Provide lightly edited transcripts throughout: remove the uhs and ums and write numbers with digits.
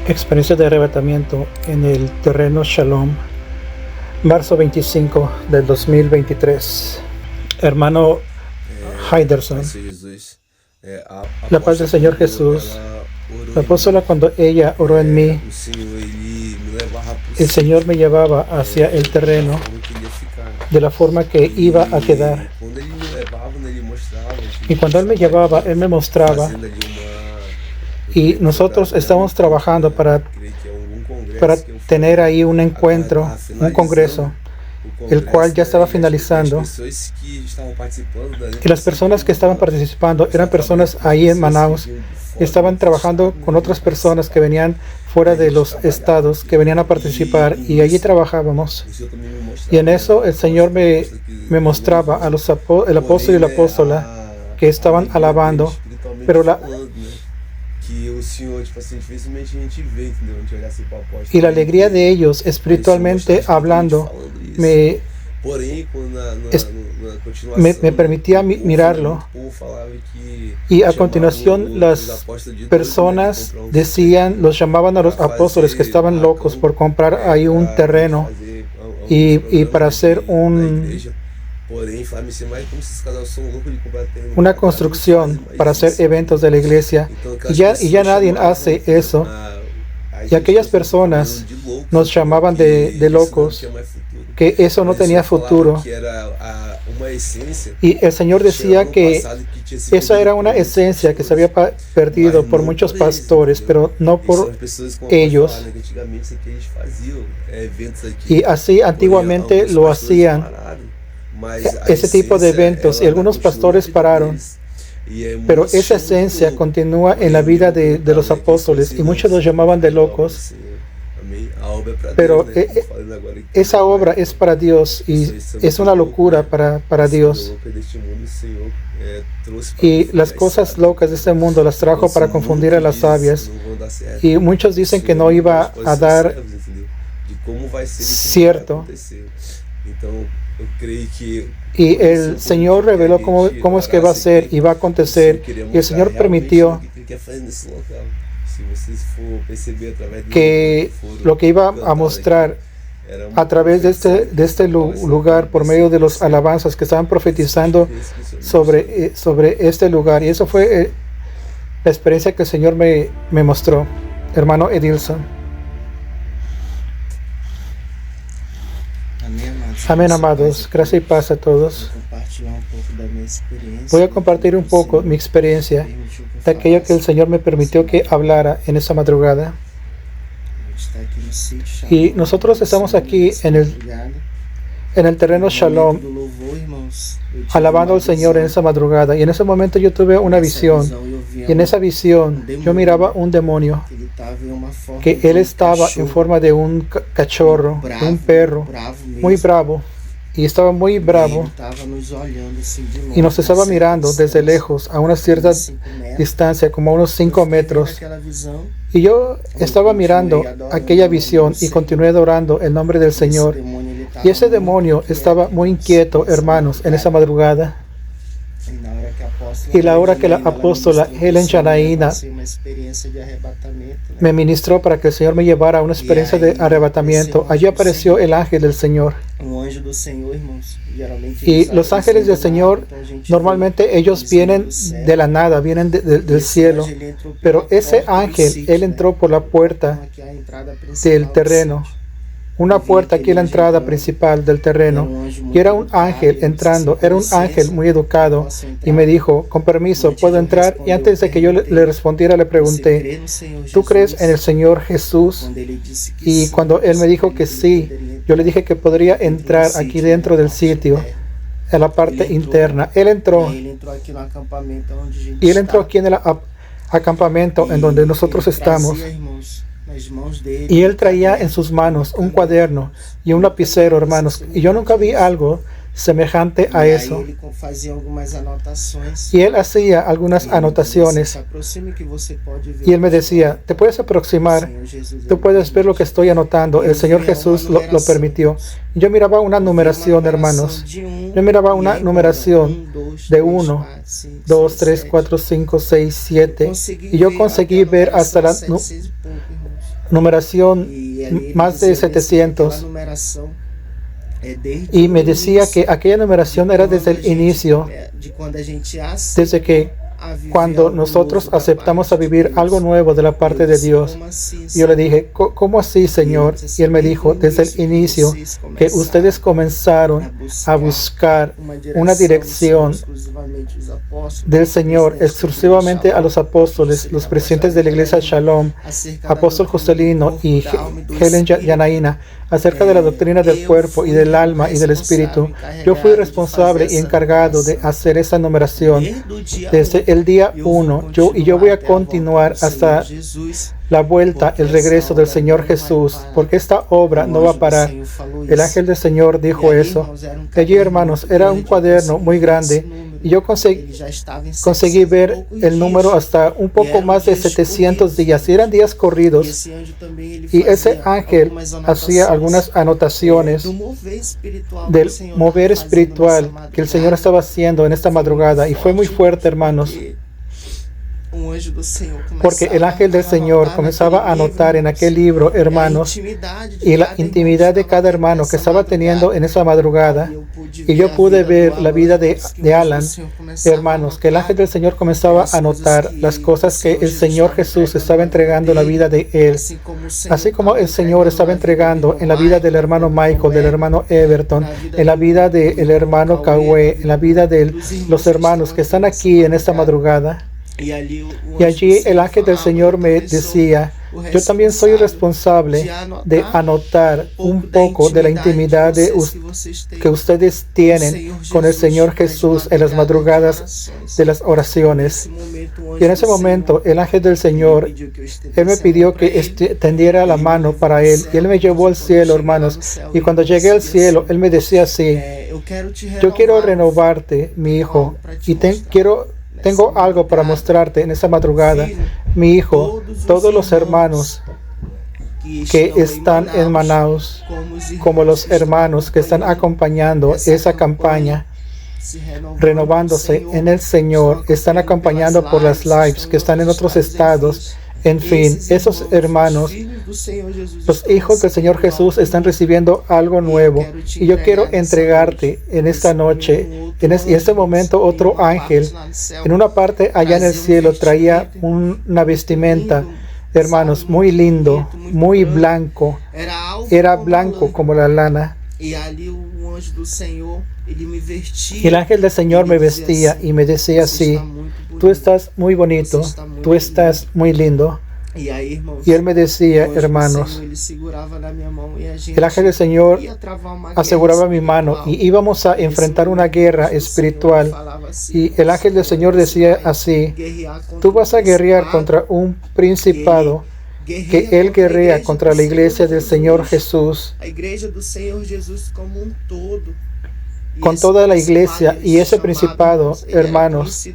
Experiencia de arrebatamiento en el terreno Shalom, marzo 25 del 2023. Hermano Heiderson, la paz del Señor Jesús. La apóstola, cuando ella oró en mí, el Señor me llevaba hacia el terreno de la forma que iba a quedar. Y cuando Él me llevaba, Él me mostraba. Y nosotros estamos trabajando para tener ahí un encuentro, un congreso, el cual ya estaba finalizando. Y las personas que estaban participando eran personas ahí en Manaus. Estaban trabajando con otras personas que venían fuera de los estados, que venían a participar, y allí trabajábamos. Y en eso el Señor me mostraba a el apóstol y la apóstola que estaban alabando, pero y la alegría de ellos espiritualmente hablando me permitía mirarlo. Y a continuación las personas decían, los llamaban a los apóstoles que estaban locos por comprar ahí un terreno y para hacer una construcción para hacer eventos de la iglesia, y ya nadie hace eso. Y aquellas personas nos llamaban de locos, que eso no tenía futuro. Y el Señor decía que esa era una esencia que se había perdido por muchos pastores, pero no por ellos. Y así antiguamente lo hacían, ese tipo de eventos, y algunos pastores pararon. Pero esa esencia continúa en la vida de los apóstoles, y muchos los llamaban de locos. Pero esa obra es para Dios, y es una locura para Dios. Y las cosas locas de este mundo las trajo para confundir a las sabias. Y muchos dicen que no iba a dar cierto. Y el Señor reveló cómo es que va a ser y va a acontecer. Y el Señor permitió que lo que iba a mostrar a través de este lugar, por medio de los alabanzas que estaban profetizando sobre este lugar. Y eso fue la experiencia que el Señor me mostró, hermano Edilson. Amén, amados. Gracias y paz a todos. Voy a compartir un poco mi experiencia de aquello que el Señor me permitió que hablara en esta madrugada. Y nosotros estamos aquí en el terreno Shalom, alabando al Señor en esa madrugada. Y en ese momento yo tuve una visión. Y en esa visión yo miraba un demonio, que él estaba en forma de un cachorro, de un perro, muy bravo. Y estaba muy bravo, y nos estaba mirando desde lejos, a una cierta distancia, como a unos 5 metros. Y yo estaba mirando aquella visión y continué adorando el nombre del Señor. Y ese demonio estaba muy inquieto, hermanos, en esa madrugada. Y la hora que la apóstola Helen Janaína me ministró para que el Señor me llevara a una experiencia de arrebatamiento, allí apareció el ángel del Señor. Y los ángeles del Señor, normalmente ellos vienen de la nada, vienen del cielo. Pero ese ángel, él entró por la puerta del terreno. Una puerta aquí en la entrada principal del terreno, y era un ángel entrando, era un ángel muy educado, y me dijo, con permiso, ¿puedo entrar? Y antes de que yo le respondiera, le pregunté, ¿tú crees en el Señor Jesús? Y cuando él me dijo que sí, yo le dije que podría entrar aquí dentro del sitio, en la parte interna. Él entró, y él entró aquí en el acampamento en donde nosotros estamos. Y él traía en sus manos un cuaderno y un lapicero, hermanos. Y yo nunca vi algo semejante a eso. Y él hacía algunas anotaciones. Y él me decía, te puedes aproximar, tú puedes ver lo que estoy anotando. El Señor Jesús lo permitió. Yo miraba una numeración, hermanos. Yo miraba una numeración de 1, 2, 3, 4, 5, 6, 7. Y yo conseguí ver numeración más de 700. Y me decía que aquella numeración era desde el inicio, desde que cuando nosotros aceptamos a vivir algo nuevo de la parte de Dios. Y yo le dije, ¿cómo así, Señor? Y Él me dijo, desde el inicio, que ustedes comenzaron a buscar una dirección del Señor exclusivamente a los apóstoles, los presidentes de la iglesia Shalom, apóstol Juscelino y Helen Yanaína, acerca de la doctrina del cuerpo y del alma y del espíritu. Yo fui responsable y encargado de hacer esa numeración desde el día 1. Yo voy a continuar hasta la vuelta, el regreso del Señor Jesús, porque esta obra no va a parar. El ángel del Señor dijo eso. Allí, hermanos, era un cuaderno muy grande y yo conseguí ver el número hasta un poco más de 700 días. Y eran días corridos. Y ese ángel hacía algunas anotaciones del mover espiritual que el Señor estaba haciendo en esta madrugada. Y fue muy fuerte, hermanos, porque el ángel del Señor comenzaba a anotar en aquel libro, hermanos, y la intimidad de cada hermano que estaba teniendo en esa madrugada. Y yo pude ver la vida de Alan, hermanos, que el ángel del Señor comenzaba a anotar las cosas que el Señor Jesús estaba entregando en la vida de él, así como el Señor estaba entregando en la vida del hermano Michael, del hermano Everton, en la vida del hermano Kawe, en la vida de los hermanos que están aquí en esta madrugada. Y allí el ángel del Señor me decía, yo también soy responsable de anotar un poco de la intimidad que ustedes tienen con el Señor Jesús en las madrugadas de las oraciones. Y en ese momento el ángel del Señor, Él me pidió que tendiera la mano para Él. Y Él me llevó al cielo, hermanos. Y cuando llegué al cielo, Él me decía así, yo quiero renovarte, mi hijo, y tengo algo para mostrarte en esta madrugada. Mi hijo, todos los hermanos que están en Manaus, como los hermanos que están acompañando esa campaña, renovándose en el Señor, están acompañando por las lives que están en otros estados. En fin, esos hermanos, los hijos del Señor Jesús, están recibiendo algo nuevo. Y yo quiero entregarte en esta noche, en este momento, otro ángel. En una parte allá en el cielo traía una vestimenta, hermanos, muy lindo, muy blanco. Era blanco como la lana. Y el ángel del Señor me vestía y me decía así, tú estás muy bonito, tú estás muy lindo. Y él me decía, hermanos, el ángel del Señor aseguraba mi mano y íbamos a enfrentar una guerra espiritual. Y el ángel del Señor decía así, tú vas a guerrear contra un principado, que Él guerrea contra la iglesia del Señor Jesús, con toda la iglesia, y ese principado, hermanos,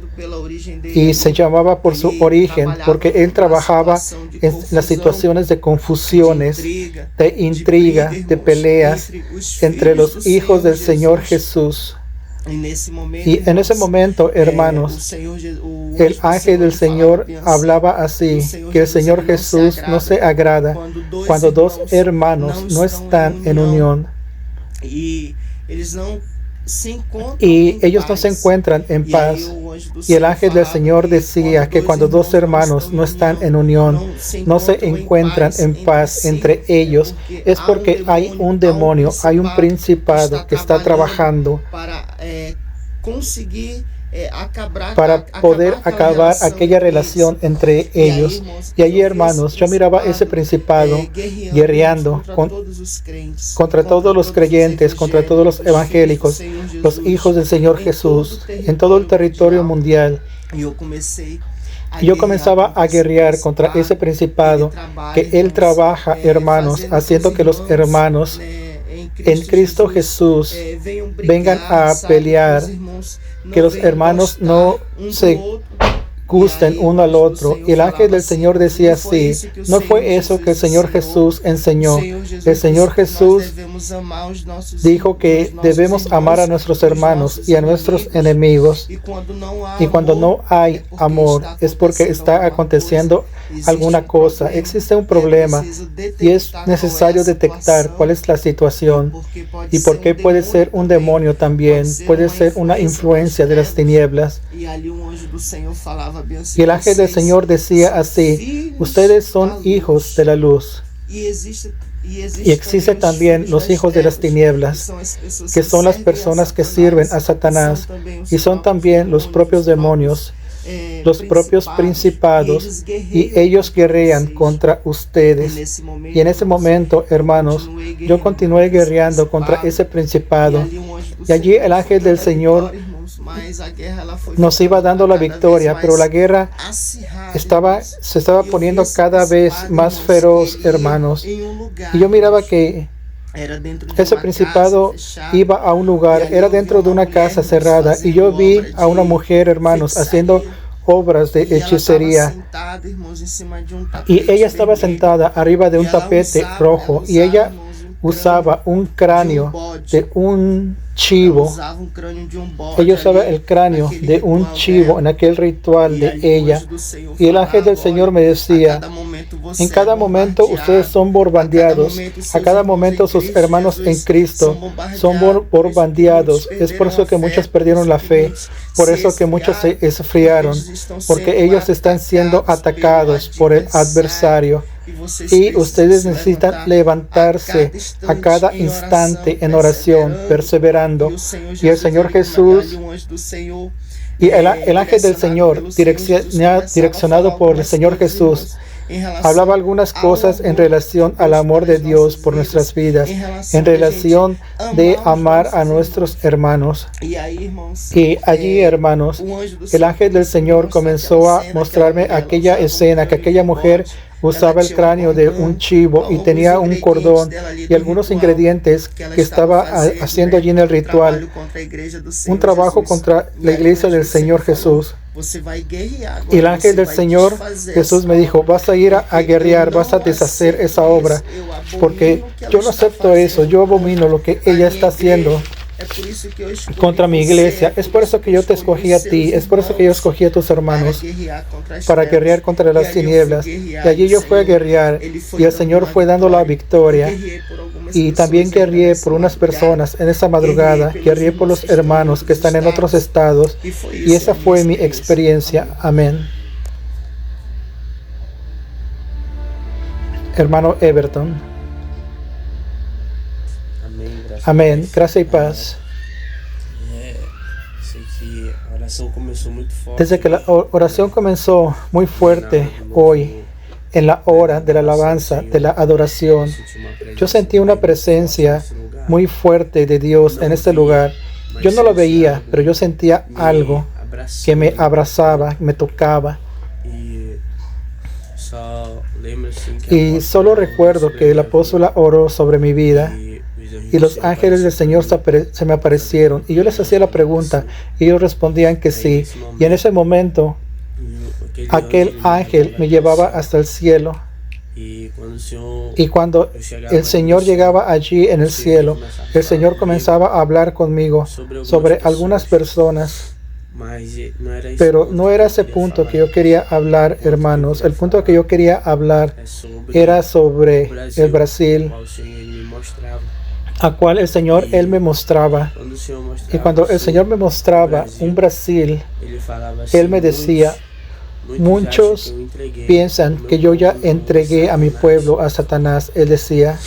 y se llamaba por su origen, porque él trabajaba en las situaciones de confusiones, de intriga, de peleas entre los hijos del Señor Jesús. Y en ese momento, hermanos, el ángel del Señor hablaba así, que el Señor Jesús no se agrada cuando dos hermanos no están en unión. Y ellos no se encuentran en paz. Y el ángel del Señor decía que cuando dos hermanos no están en unión, no se encuentran en paz entre ellos, es porque hay un demonio, hay un principado que está trabajando para poder acabar aquella relación entre ellos. Y allí, hermanos, yo miraba ese principado guerreando contra todos los creyentes, contra todos los evangélicos, los hijos del Señor Jesús, en todo el territorio mundial. Y yo comenzaba a guerrear contra ese principado, que él trabaja, hermanos, haciendo que los hermanos en Cristo Jesús vengan a pelear, que los hermanos no se gusten uno al otro. Y el ángel del Señor decía así: no fue eso que el Señor Jesús enseñó. El Señor Jesús dijo que debemos amar a nuestros hermanos y a nuestros enemigos. Y cuando no hay amor es porque está aconteciendo alguna cosa, existe un problema y es necesario detectar cuál es la situación y por qué puede ser un demonio también, puede ser una influencia de las tinieblas. Y el ángel del Señor decía así: ustedes son hijos de la luz. Y existen también los hijos de las tinieblas, que son las personas que sirven a Satanás, y son también los propios demonios, los propios principados, y ellos guerrean contra ustedes. Y en ese momento, hermanos, yo continué guerreando contra ese principado, y allí el ángel del Señor nos iba dando la victoria, pero la guerra se estaba poniendo cada vez más feroz, hermanos. Y yo miraba que ese principado iba a un lugar, era dentro de una casa cerrada, y yo vi a una mujer, hermanos, haciendo obras de hechicería, y ella estaba sentada arriba de un tapete rojo, y ella usaba un cráneo de un chivo. Ella usaba el cráneo de un chivo en aquel ritual de ella. Y el ángel del Señor me decía: en cada momento ustedes son bombardeados. A cada momento sus hermanos en Cristo son bombardeados. Es por eso que muchos perdieron la fe. Por eso que muchos se esfriaron. Porque ellos están siendo atacados por el adversario. Y ustedes necesitan levantarse a cada instante en oración, perseverando. Y el Señor Jesús y el ángel del Señor, direccionado por el Señor Jesús, hablaba algunas cosas en relación al amor de Dios por nuestras vidas, en relación de amar a nuestros hermanos. Y allí, hermanos, el ángel del Señor comenzó a mostrarme aquella escena, que aquella mujer usaba el cráneo de un chivo y tenía un cordón y algunos ingredientes que estaba haciendo allí en el ritual, un trabajo contra la iglesia del Señor Jesús. Y el ángel del Señor Jesús me dijo: vas a ir a guerrear, vas a deshacer esa obra, porque yo no acepto eso, yo abomino lo que ella está haciendo contra mi iglesia. Es por eso que yo te escogí a ti, es por eso que yo escogí a tus hermanos para guerrear contra las tinieblas. Y allí yo fui a guerrear y el Señor fue dando la victoria. Y también guerreé por unas personas en esa madrugada, guerreé por los hermanos que están en otros estados, y esa fue mi experiencia. Amén. Hermano Everton. Amén. Gracia y paz. Desde que la oración comenzó muy fuerte hoy, en la hora de la alabanza, de la adoración, yo sentí una presencia muy fuerte de Dios en este lugar. Yo no lo veía, pero yo sentía algo que me abrazaba, me tocaba. Y solo recuerdo que el apóstol oró sobre mi vida y los ángeles del Señor se me aparecieron y yo les hacía la pregunta y ellos respondían que sí. Y en ese momento aquel ángel me llevaba hasta el cielo. Y cuando el Señor llegaba allí en el cielo, el Señor comenzaba a hablar conmigo sobre algunas personas. Pero no era ese punto que yo quería hablar, hermanos. El punto que yo quería hablar era sobre el Brasil, a cual el Señor, Él me mostraba. Y cuando el Señor me mostraba un Brasil, Él me decía: muchos piensan que yo ya entregué a mi pueblo a Satanás. Él decía,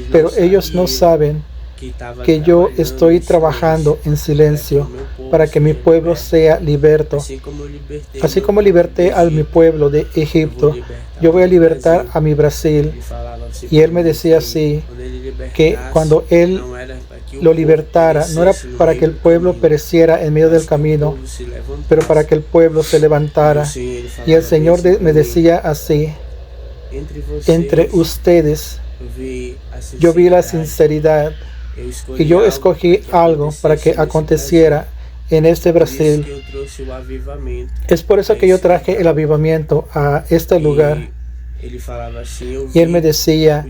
pero ellos no saben que yo estoy trabajando en silencio para que mi pueblo sea liberto. Así como liberté a mi pueblo de Egipto, yo voy a libertar a mi Brasil. Y él me decía así, que cuando él lo libertara, no era para que el pueblo pereciera en medio del camino, pero para que el pueblo se levantara. Y el Señor me decía así: entre ustedes yo vi la sinceridad, y yo escogí algo para que aconteciera en este Brasil. Es por eso que yo traje el avivamiento a este lugar. Y él me decía,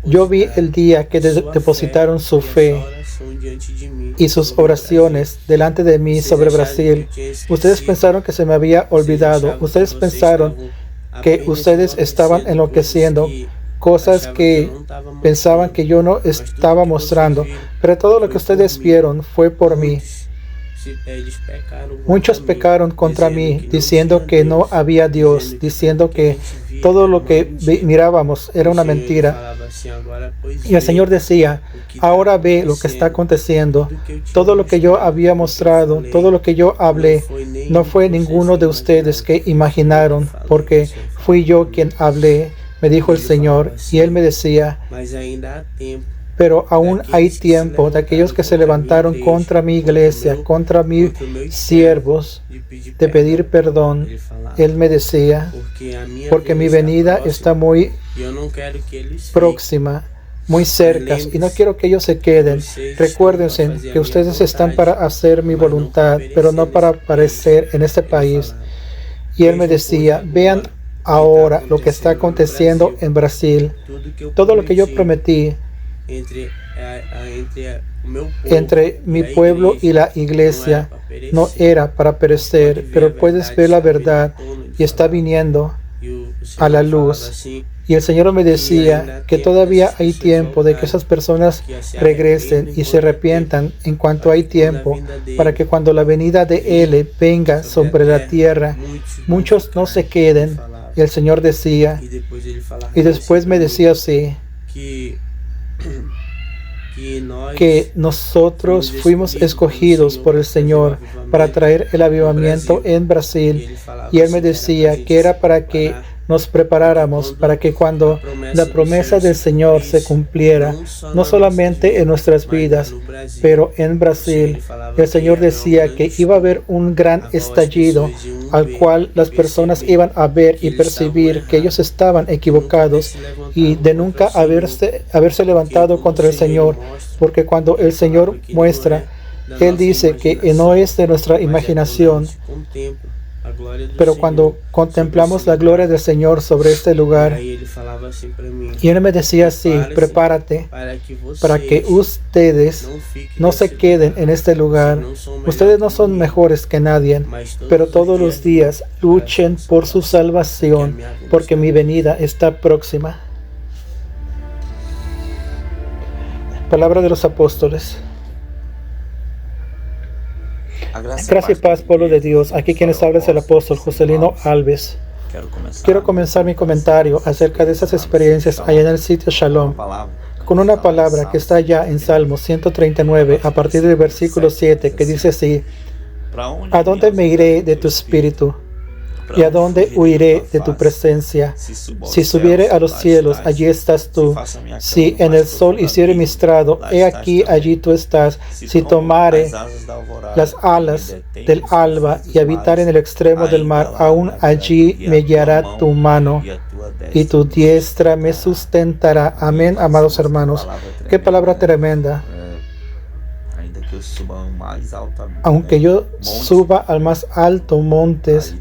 yo vi el día que depositaron su fe y sus oraciones delante de mí sobre Brasil. Ustedes pensaron que se me había olvidado. Ustedes pensaron que ustedes estaban enloqueciendo, cosas que pensaban que yo no estaba mostrando. Pero todo lo que ustedes vieron fue por mí. Muchos pecaron contra mí, diciendo que no había Dios, diciendo que todo lo que mirábamos era una mentira. Y el Señor decía, ahora ve lo que está aconteciendo. Todo lo que yo había mostrado, todo lo que yo hablé, no fue ninguno de ustedes que imaginaron, porque fui yo quien hablé, me dijo el Señor. Y Él me decía, pero aún hay tiempo de aquellos que se levantaron contra mi iglesia, contra mis siervos, de pedir perdón. Él me decía, porque mi venida está muy próxima, muy cerca, y no quiero que ellos se queden. Recuérdense que ustedes están para hacer mi voluntad, pero no para aparecer en este país. Y él me decía, vean ahora lo que está aconteciendo en Brasil. Todo lo que yo prometí entre mi pueblo y la iglesia no era para perecer, pero puedes ver la verdad y está viniendo a la luz. Y el Señor me decía que todavía hay tiempo de que esas personas regresen y se arrepientan en cuanto hay tiempo, para que cuando la venida de Él venga sobre la tierra, muchos no se queden. Y el Señor decía, y después me decía así, que nosotros fuimos escogidos por el Señor para traer el avivamiento en Brasil. Y Él me decía que era para que nos preparáramos, para que cuando la promesa del Señor se cumpliera, no solamente en nuestras vidas, pero en Brasil. El Señor decía que iba a haber un gran estallido al cual las personas iban a ver y percibir que ellos estaban equivocados y de nunca haberse levantado contra el Señor, porque cuando el Señor muestra, Él dice que no es de nuestra imaginación, pero cuando contemplamos la gloria del Señor sobre este lugar, y Él me decía así, prepárate para que ustedes no se queden en este lugar. Ustedes no son mejores que nadie, pero todos los días luchen por su salvación, porque mi venida está próxima. Palabra de los apóstoles. Gracia y paz, pueblo de Dios. Aquí quien les habla es el apóstol Joselino Alves. Quiero comenzar mi comentario acerca de esas experiencias allá en el sitio Shalom con una palabra que está allá en Salmos 139 a partir del versículo 7, que dice así: ¿A dónde me iré de tu espíritu? ¿Y a dónde huiré de tu presencia? Si subiere a los cielos, allí estás tú. Si en el sol hiciere mi estrado, he aquí, allí tú estás. Si tomare las alas del alba y habitar en el extremo del mar, aún allí me guiará tu mano y tu diestra me sustentará. Amén, amados hermanos. Qué palabra tremenda. Aunque yo suba al más alto montes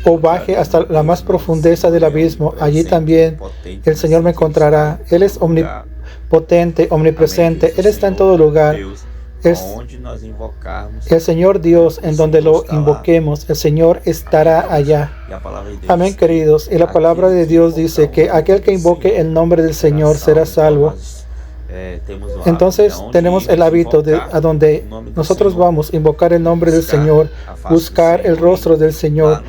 o baje hasta la más profundeza del abismo, allí también el Señor me encontrará. Él es omnipotente, omnipresente. Él está en todo lugar. Es el Señor Dios, en donde lo invoquemos, el Señor estará allá. Amén, queridos. Y la palabra de Dios dice que aquel que invoque el nombre del Señor será salvo. Entonces tenemos el hábito de a donde nosotros vamos, invocar el nombre del Señor, buscar el rostro del Señor,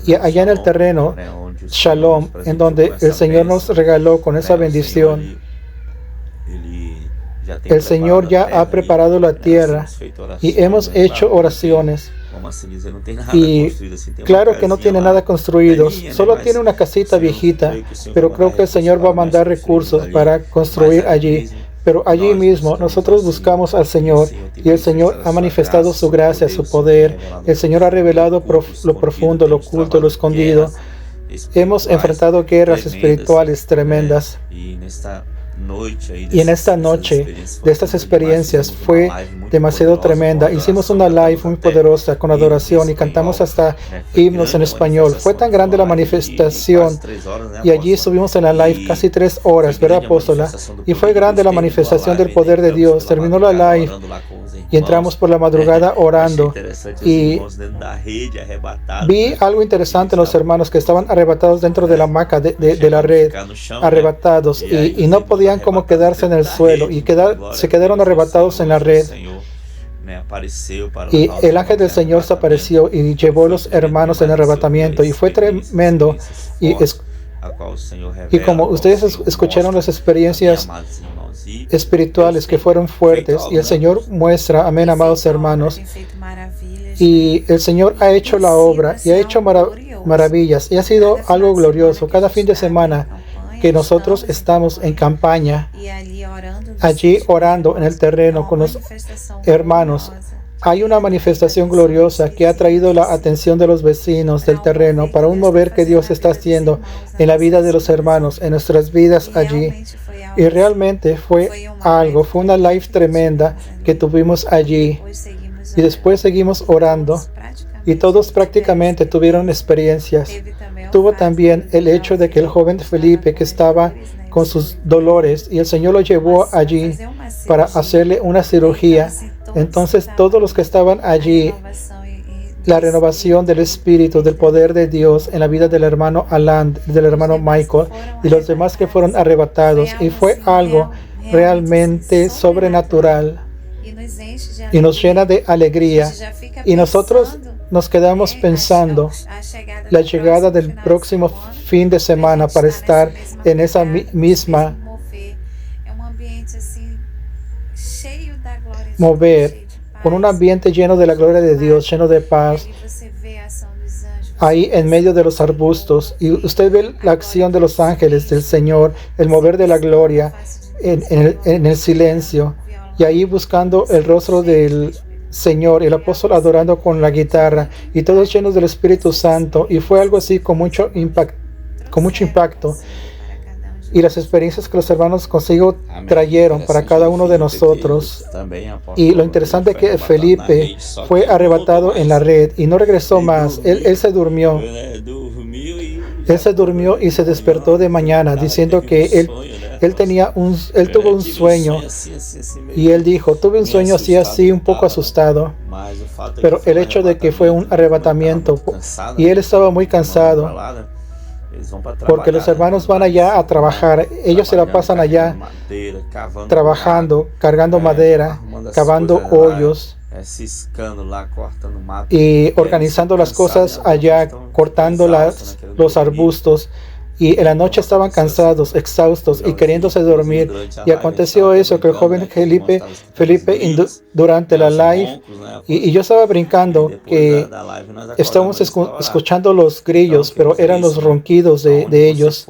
y allá en el terreno Shalom, en donde el Señor nos regaló con esa bendición. El Señor ya ha preparado la tierra y hemos hecho oraciones. Y claro que no tiene nada construido, solo tiene una casita viejita, pero creo que el Señor va a mandar recursos para construir allí. Pero allí mismo nosotros buscamos al Señor y el Señor ha manifestado su gracia, su poder. El Señor ha revelado lo profundo, lo oculto, lo escondido. Hemos enfrentado guerras espirituales tremendas. Y en esta noche de estas experiencias fue demasiado tremenda. Hicimos una live muy poderosa con adoración y cantamos hasta himnos en español. Fue tan grande la manifestación y allí estuvimos en la live casi 3 horas, ¿verdad, apóstola? Y fue grande la manifestación del poder de Dios. Terminó la live y entramos por la madrugada orando y vi algo interesante en los hermanos que estaban arrebatados dentro de la hamaca de la red, arrebatados y no podían como quedarse en el suelo y se quedaron arrebatados en la red. Y el ángel del Señor se apareció y llevó a los hermanos en arrebatamiento y fue tremendo. Y como ustedes escucharon las experiencias espirituales que fueron fuertes y el Señor muestra, amén, amados hermanos, y el Señor ha hecho la obra y ha hecho maravillas y ha sido algo glorioso. Cada fin de semana que nosotros estamos en campaña, allí orando en el terreno con los hermanos, hay una manifestación gloriosa que ha traído la atención de los vecinos del terreno para un mover que Dios está haciendo en la vida de los hermanos, en nuestras vidas allí. Y realmente fue una live tremenda que tuvimos allí. Y después seguimos orando y todos prácticamente tuvieron experiencias. Tuvo también el hecho de que el joven Felipe que estaba con sus dolores y el Señor lo llevó allí para hacerle una cirugía. Entonces todos los que estaban allí, la renovación del Espíritu, del poder de Dios en la vida del hermano Alan, del hermano Michael y los demás que fueron arrebatados. Y fue algo realmente sobrenatural y nos llena de alegría. Y nosotros nos quedamos pensando la llegada del próximo fin de semana para estar en esa misma mover, con un ambiente lleno de la gloria de Dios, lleno de paz, ahí en medio de los arbustos. Y usted ve la acción de los ángeles del Señor, el mover de la gloria en el silencio, y ahí buscando el rostro del Señor, el apóstol adorando con la guitarra y todos llenos del Espíritu Santo. Y fue algo así con mucho impacto. Y las experiencias que los hermanos consigo trajeron para cada uno de nosotros. Y lo interesante es que Felipe fue arrebatado en la red y no regresó más. Él se durmió. Él se durmió y se despertó de mañana diciendo que él tuvo un sueño y él dijo, tuve un sueño así un poco asustado, pero el hecho de que fue un arrebatamiento y él estaba muy cansado porque los hermanos van allá a trabajar, ellos se la pasan allá trabajando, cargando madera, cavando hoyos y organizando las cosas allá, cortando los arbustos. Y en la noche estaban cansados, exhaustos y queriéndose dormir. Y aconteció eso, que el joven Felipe durante la live, y yo estaba brincando, que estábamos escuchando los grillos, pero eran los ronquidos de ellos.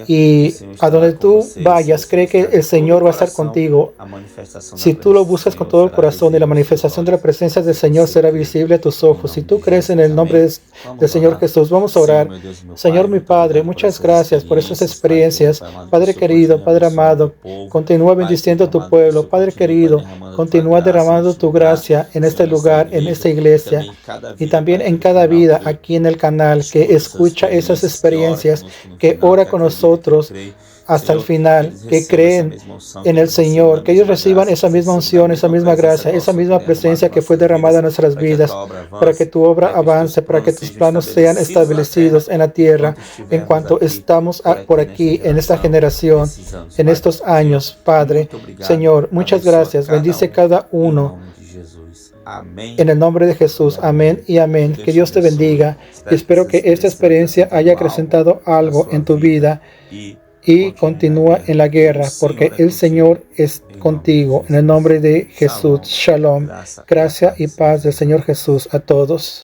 Y a donde tú vayas, cree que el Señor va a estar contigo. Si tú lo buscas con todo el corazón, y la manifestación de la presencia del Señor será visible a tus ojos. Si tú crees en el nombre del Señor Jesús, vamos a orar. Señor mi Padre, muchas gracias por estas experiencias. Padre querido, Padre amado, continúa bendiciendo a tu pueblo. Padre querido, continúa derramando tu gracia en este lugar, en esta iglesia y también en cada vida aquí en el canal que escucha esas experiencias, que ora con nosotros hasta el final, que creen en el Señor, que ellos reciban esa misma unción, esa misma gracia, esa misma presencia que fue derramada en nuestras vidas, para que tu obra avance, para que tus planos sean establecidos en la tierra, en cuanto estamos por aquí, en esta generación, en estos años. Padre, Señor, muchas gracias. Bendice cada uno. En el nombre de Jesús, amén y amén. Que Dios te bendiga. Espero que esta experiencia haya acrecentado algo en tu vida y continúa en la guerra, porque el Señor es contigo. En el nombre de Jesús, Shalom. Gracia y paz del Señor Jesús a todos.